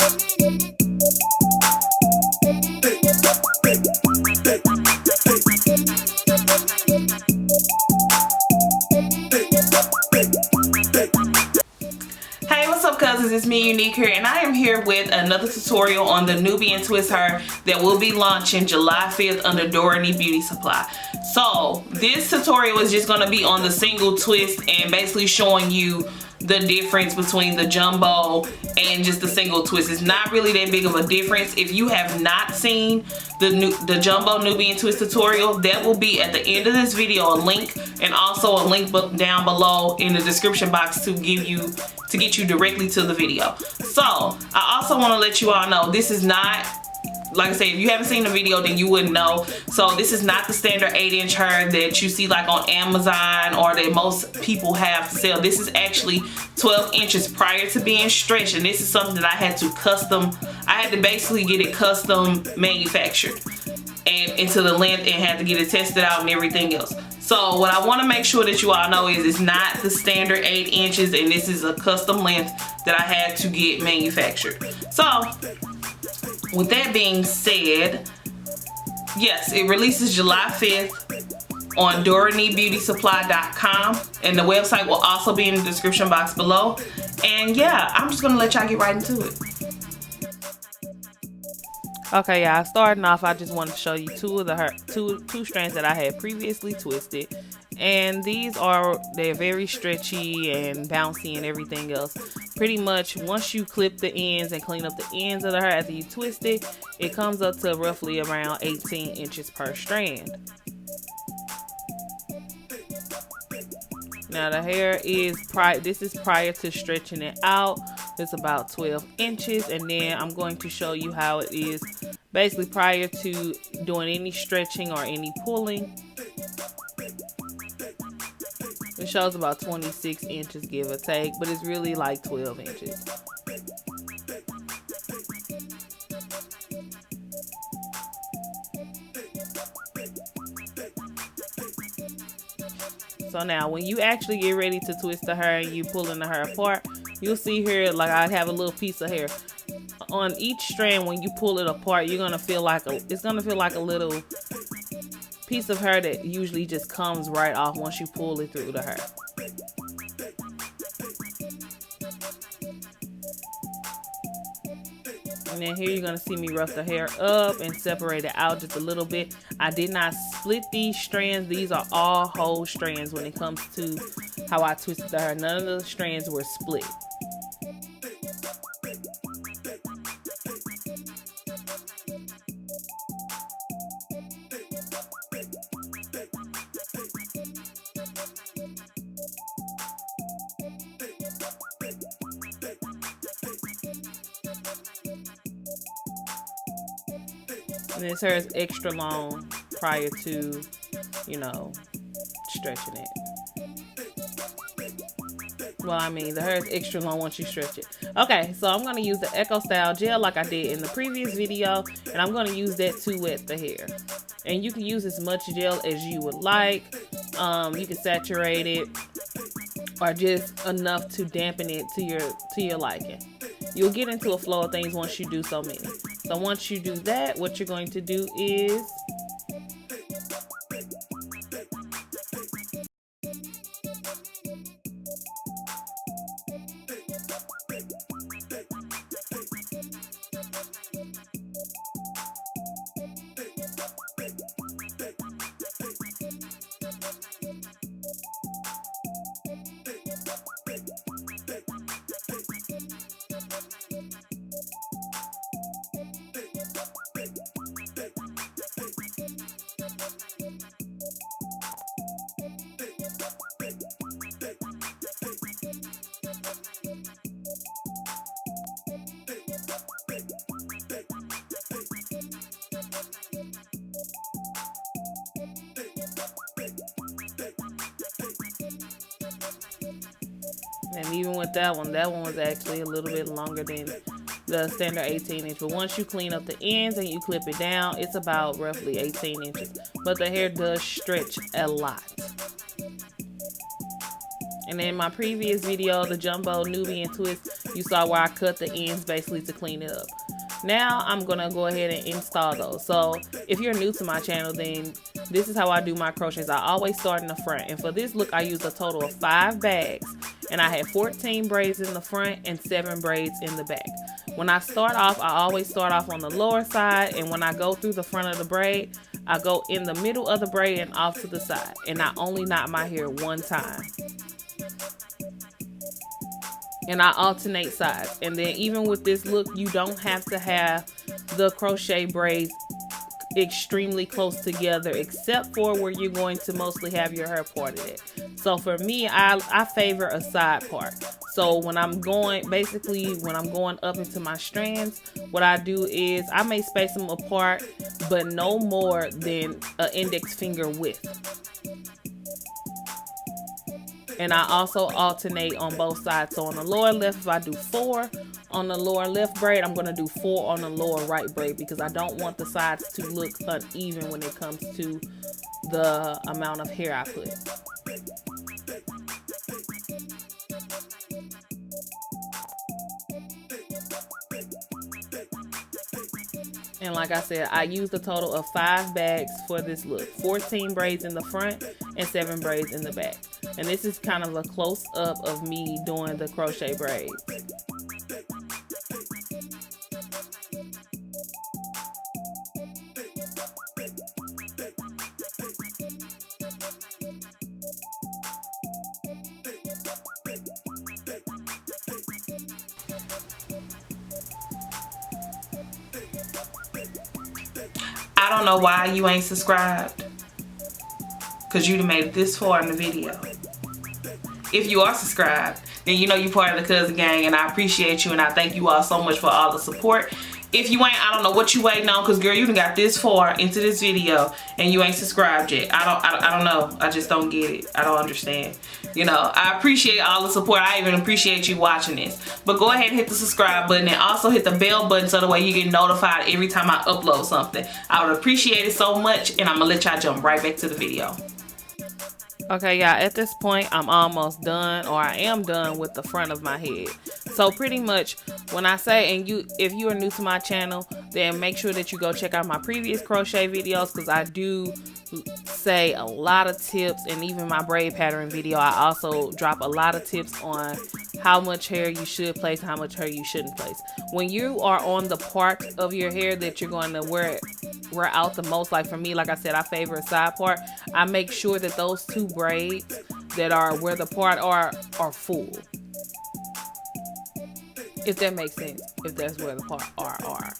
Hey, what's up, cousins? It's me, Unique here, and I am here with another tutorial on the Nubian twist hair that will be launching July 5th under DoRenee Beauty Supply. So this tutorial is just going to be on the single twist and basically showing you the difference between the jumbo and just the single twist. It's not really that big of a difference. If you have not seen the jumbo Nubian twist tutorial, that will be at the end of this video, a link, and also a link down below in the description box to get you directly to the video. So I also want to let you all know this is not, like I said, if you haven't seen the video, then you wouldn't know. So this is not the standard 8-inch hair that you see like on Amazon or that most people have to sell. This is actually 12 inches prior to being stretched, and this is something that I had to basically get it custom manufactured and into the length, and had to get it tested out and everything else. So what I want to make sure that you all know is it's not the standard 8 inches, and this is a custom length that I had to get manufactured. So with that being said, yes, it releases July 5th on DoReneeBeautySupply.com, and the website will also be in the description box below. And yeah, I'm just gonna let y'all get right into it. Okay, y'all, starting off, I just wanted to show you two strands that I had previously twisted, and they're very stretchy and bouncy and everything else. Pretty much once you clip the ends and clean up the ends of the hair after you twist it, it comes up to roughly around 18 inches per strand. Now the hair is prior to stretching it out. It's about 12 inches, and then I'm going to show you how it is basically prior to doing any stretching or any pulling. It shows about 26 inches, give or take, but it's really like 12 inches. So now when you actually get ready to twist the hair and you pulling the hair apart, you'll see here like I have a little piece of hair on each strand. When you pull it apart, it's gonna feel like a little piece of hair that usually just comes right off once you pull it through the hair. And then here you're gonna see me rough the hair up and separate it out just a little bit. I did not split these strands. These are all whole strands when it comes to how I twisted the hair. None of the strands were split. And this hair is extra long prior to, you know, stretching it. Well, I mean, the hair is extra long once you stretch it. Okay, so I'm going to use the Echo Style gel like I did in the previous video, and I'm going to use that to wet the hair. And you can use as much gel as you would like. You can saturate it or just enough to dampen it to your liking. You'll get into a flow of things once you do so many. So once you do that, what you're going to do is And even with that one was actually a little bit longer than the standard 18 inch. But once you clean up the ends and you clip it down, it's about roughly 18 inches. But the hair does stretch a lot. And in my previous video, the Jumbo Nubian Twist, You saw where I cut the ends basically to clean it up. Now I'm gonna go ahead and install those. So if you're new to my channel, then this is how I do my crochets. I always start in the front, and for this look I used a total of 5 bags, and I had 14 braids in the front and 7 braids in the back. When I start off, I always start off on the lower side, and when I go through the front of the braid, I go in the middle of the braid and off to the side, and I only knot my hair one time. And I alternate sides. And then even with this look, you don't have to have the crochet braids extremely close together, except for where you're going to mostly have your hair parted at. So for me, I favor a side part. So when I'm going, basically when I'm going up into my strands, what I do is I may space them apart, but no more than an index finger width. And I also alternate on both sides. So on the lower left, if I do 4 on the lower left braid, I'm gonna do 4 on the lower right braid, because I don't want the sides to look uneven when it comes to the amount of hair I put. And like I said, I used a total of 5 bags for this look. 14 braids in the front and 7 braids in the back. And this is kind of a close up of me doing the crochet braids. I don't know why you ain't subscribed, because you'd have made it this far in the video. If you are subscribed, then you know you're part of the Cuzn gang, and I appreciate you, and I thank you all so much for all the support. If you ain't, I don't know what you waiting on, because girl, you done got this far into this video and you ain't subscribed yet. I don't know. I just don't get it. I don't understand. You know, I appreciate all the support. I even appreciate you watching this. But go ahead and hit the subscribe button, and also hit the bell button so the way you get notified every time I upload something. I would appreciate it so much, and I'm gonna let y'all jump right back to the video. Okay, y'all, at this point, I'm almost done, or I am done with the front of my head. So pretty much, when I say, and if you are new to my channel, then make sure that you go check out my previous crochet videos, because I do say a lot of tips, and even my braid pattern video, I also drop a lot of tips on how much hair you should place, how much hair you shouldn't place. When you are on the part of your hair that you're going to wear out the most, like for me, like I said, I favor a side part. I make sure that those 2 braids that are where the part are full. If that makes sense, if that's where the part are.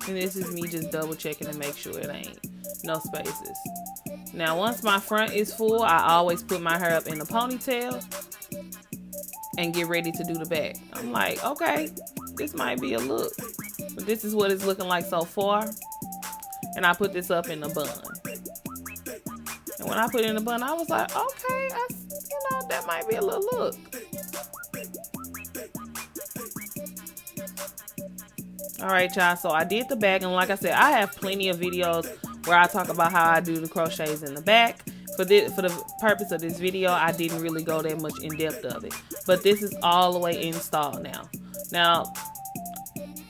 And this is me just double checking to make sure it ain't no spaces. Now once my front is full, I always put my hair up in a ponytail and get ready to do the back. I'm like, okay, this might be a look, but this is what it's looking like so far. And I put this up in a bun. And when I put it in the bun, I was like, okay, that might be a little look. Alright, y'all, so I did the back, and like I said, I have plenty of videos where I talk about how I do the crochets in the back. For the purpose of this video, I didn't really go that much in depth of it. But this is all the way installed now. Now,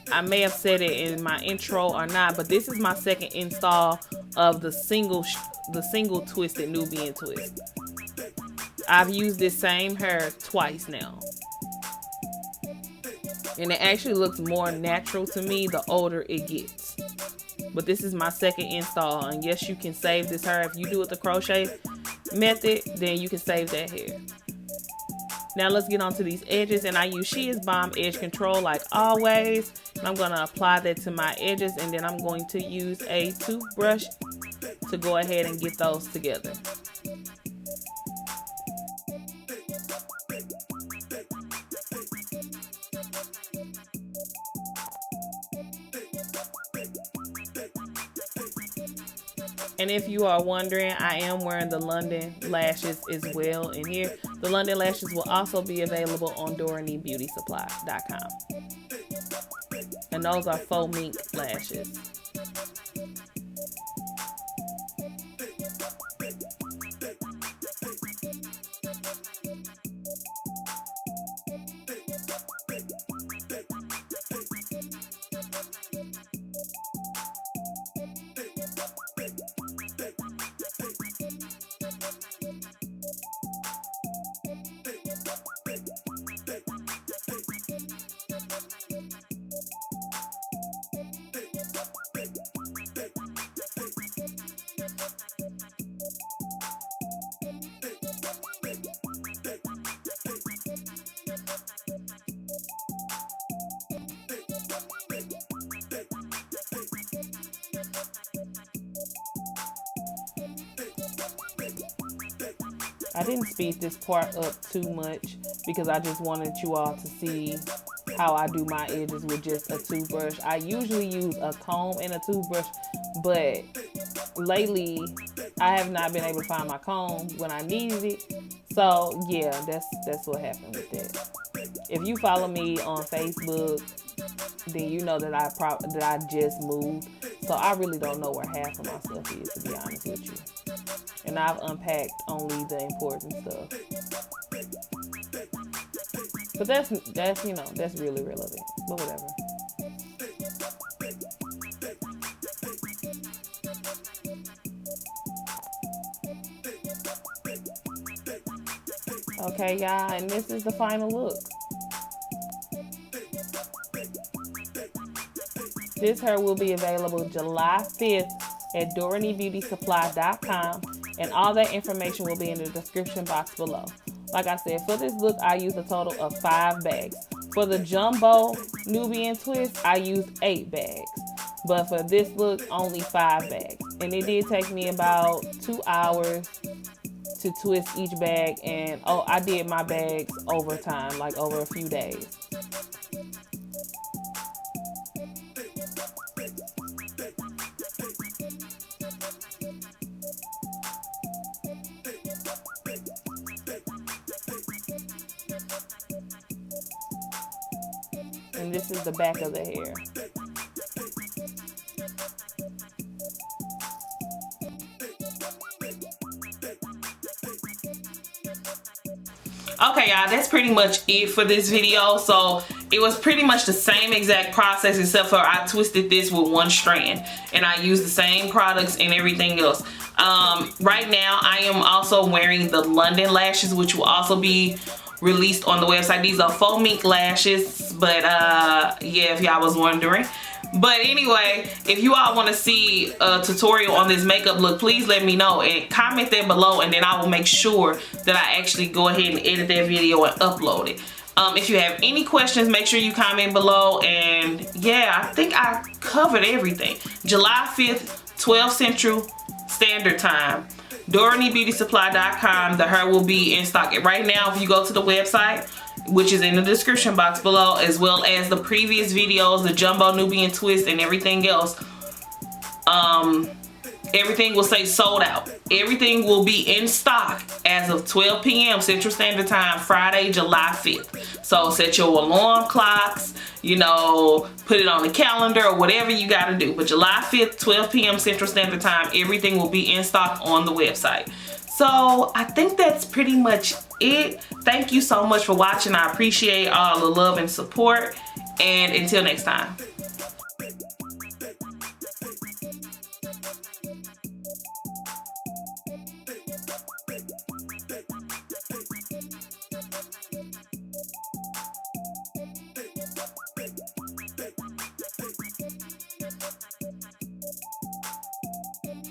I may have said it in my intro or not, but this is my second install of the single twisted Nubian twist. I've used this same hair twice now. And it actually looks more natural to me the older it gets. But this is my second install, and yes, you can save this hair. If you do it the crochet method, then you can save that hair. Now let's get on to these edges, and I use She Is Bomb Edge Control like always. And I'm going to apply that to my edges, and then I'm going to use a toothbrush to go ahead and get those together. And if you are wondering, I am wearing the London lashes as well in here. The London lashes will also be available on DoReneeBeautySupply.com. And those are faux mink lashes. I didn't speed this part up too much because I just wanted you all to see how I do my edges with just a toothbrush. I usually use a comb and a toothbrush, but lately I have not been able to find my comb when I needed it. So yeah, that's what happened with that. If you follow me on Facebook, then you know that I just moved. So I really don't know where half of my stuff is, to be honest with you. And I've unpacked only the important stuff. But that's you know, that's really relevant. But whatever. Okay, y'all, and this is the final look. This hair will be available July 5th at DoReneeBeautySupply.com, and all that information will be in the description box below. Like I said, for this look, I used a total of 5 bags. For the jumbo Nubian twist, I used 8 bags. But for this look, only 5 bags. And it did take me about 2 hours to twist each bag, and oh, I did my bags over time, like over a few days. And this is the back of the hair. Okay, y'all, that's pretty much it for this video. So it was pretty much the same exact process, except for I twisted this with 1 strand and I used the same products and everything else. Right now I am also wearing the London lashes, which will also be released on the website. These are faux mink lashes, but yeah, if y'all was wondering. But anyway, if you all want to see a tutorial on this makeup look, please let me know and comment there below, and then I will make sure that I actually go ahead and edit that video and upload it. If you have any questions, make sure you comment below. And yeah, I think I covered everything. July 5th, 12 Central Standard Time. DoReneeBeautySupply.com. The hair will be in stock. Right now, if you go to the website, which is in the description box below, as well as the previous videos, the jumbo Nubian twist and everything else, everything will say sold out. Everything will be in stock as of 12 p.m. Central Standard Time, Friday, July 5th. So set your alarm clocks, you know, put it on the calendar or whatever you got to do. But July 5th, 12 p.m. Central Standard Time, everything will be in stock on the website. So I think that's pretty much it. Thank you so much for watching. I appreciate all the love and support. And until next time.